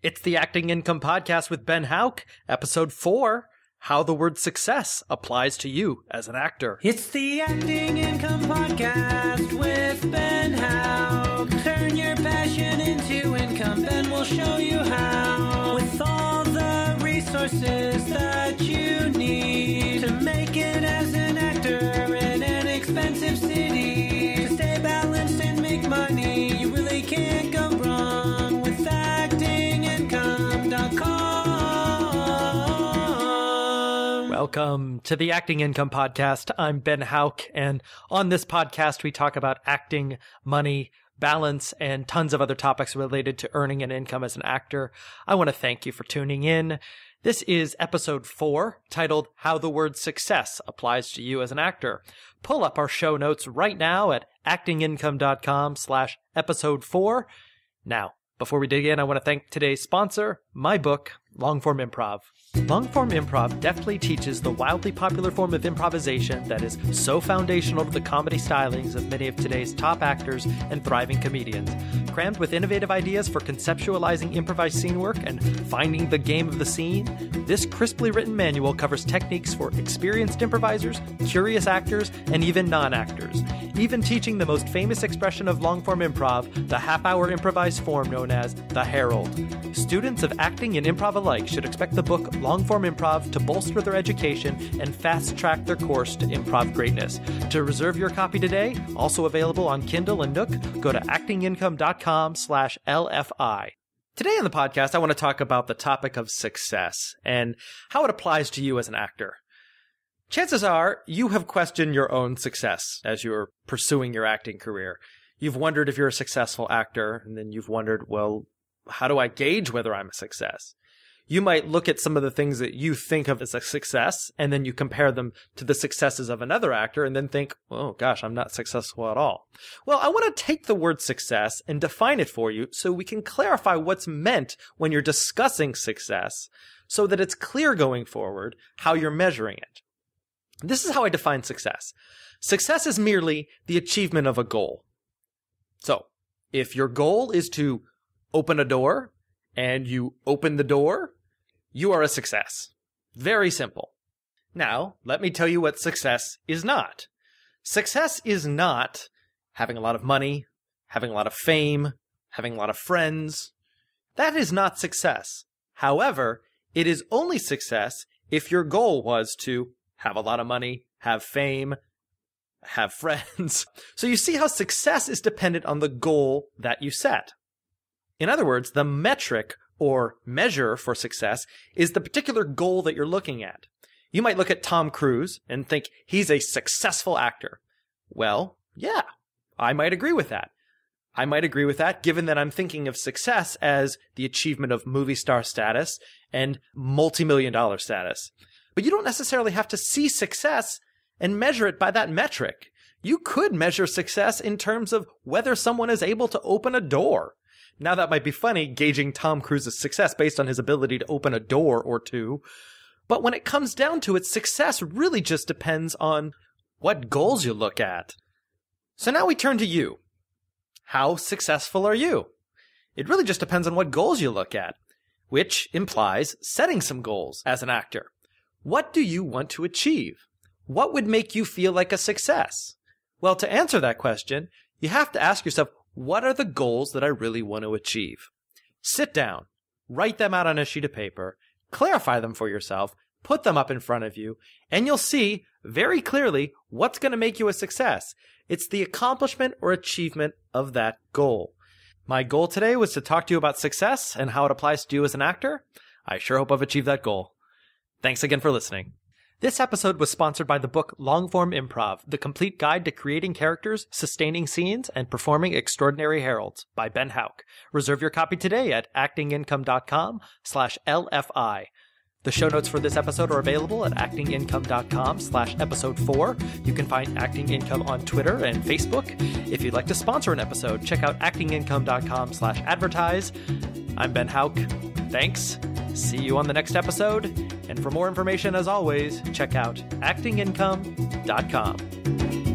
It's the Acting Income Podcast with Ben Hauck, Episode 4, How the Word Success Applies to You as an Actor. It's the Acting Income Podcast with Ben Hauck. Turn your passion into income, Ben will show you how. With all the resources that you need to make it as an actor in an expensive city. To stay balanced and make money, you really can't go wrong with actingincome.com. Welcome to the Acting Income Podcast. I'm Ben Hauck, and on this podcast we talk about acting, money, balance, and tons of other topics related to earning an income as an actor. I want to thank you for tuning in. This is episode 4, titled How the Word Success Applies to You as an Actor. Pull up our show notes right now at actingincome.com/episode 4. Now, before we dig in, I want to thank today's sponsor, my book, Long-Form Improv. Long-form improv deftly teaches the wildly popular form of improvisation that is so foundational to the comedy stylings of many of today's top actors and thriving comedians. Crammed with innovative ideas for conceptualizing improvised scene work and finding the game of the scene, this crisply written manual covers techniques for experienced improvisers, curious actors, and even non-actors, even teaching the most famous expression of long-form improv, the half-hour improvised form known as the Herald. Students of acting and improv alike should expect the book Long-Form Improv to bolster their education and fast-track their course to improv greatness. To reserve your copy today, also available on Kindle and Nook, go to actingincome.com/LFI. Today on the podcast, I want to talk about the topic of success and how it applies to you as an actor. Chances are you have questioned your own success as you're pursuing your acting career. You've wondered if you're a successful actor, and then you've wondered, well, how do I gauge whether I'm a success? You might look at some of the things that you think of as a success, and then you compare them to the successes of another actor, and then think, oh gosh, I'm not successful at all. Well, I want to take the word success and define it for you so we can clarify what's meant when you're discussing success, so that it's clear going forward how you're measuring it. This is how I define success. Success is merely the achievement of a goal. So, if your goal is to open a door, and you open the door, you are a success. Very simple. Now, let me tell you what success is not. Success is not having a lot of money, having a lot of fame, having a lot of friends. That is not success. However, it is only success if your goal was to have a lot of money, have fame, have friends. So you see how success is dependent on the goal that you set. In other words, the metric or measure for success is the particular goal that you're looking at. You might look at Tom Cruise and think he's a successful actor. Well, yeah, I might agree with that. I might agree with that given that I'm thinking of success as the achievement of movie star status and multi-million-dollar status. But you don't necessarily have to see success and measure it by that metric. You could measure success in terms of whether someone is able to open a door. Now that might be funny, gauging Tom Cruise's success based on his ability to open a door or two. But when it comes down to it, success really just depends on what goals you look at. So now we turn to you. How successful are you? It really just depends on what goals you look at, which implies setting some goals as an actor. What do you want to achieve? What would make you feel like a success? Well, to answer that question, you have to ask yourself, what are the goals that I really want to achieve? Sit down, write them out on a sheet of paper, clarify them for yourself, put them up in front of you, and you'll see very clearly what's going to make you a success. It's the accomplishment or achievement of that goal. My goal today was to talk to you about success and how it applies to you as an actor. I sure hope I've achieved that goal. Thanks again for listening. This episode was sponsored by the book Long-Form Improv, The Complete Guide to Creating Characters, Sustaining Scenes, and Performing Extraordinary Heralds by Ben Hauck. Reserve your copy today at actingincome.com/LFI. The show notes for this episode are available at actingincome.com/episode 4. You can find Acting Income on Twitter and Facebook. If you'd like to sponsor an episode, check out actingincome.com/advertise. I'm Ben Hauck. Thanks. See you on the next episode. And for more information, as always, check out actingincome.com.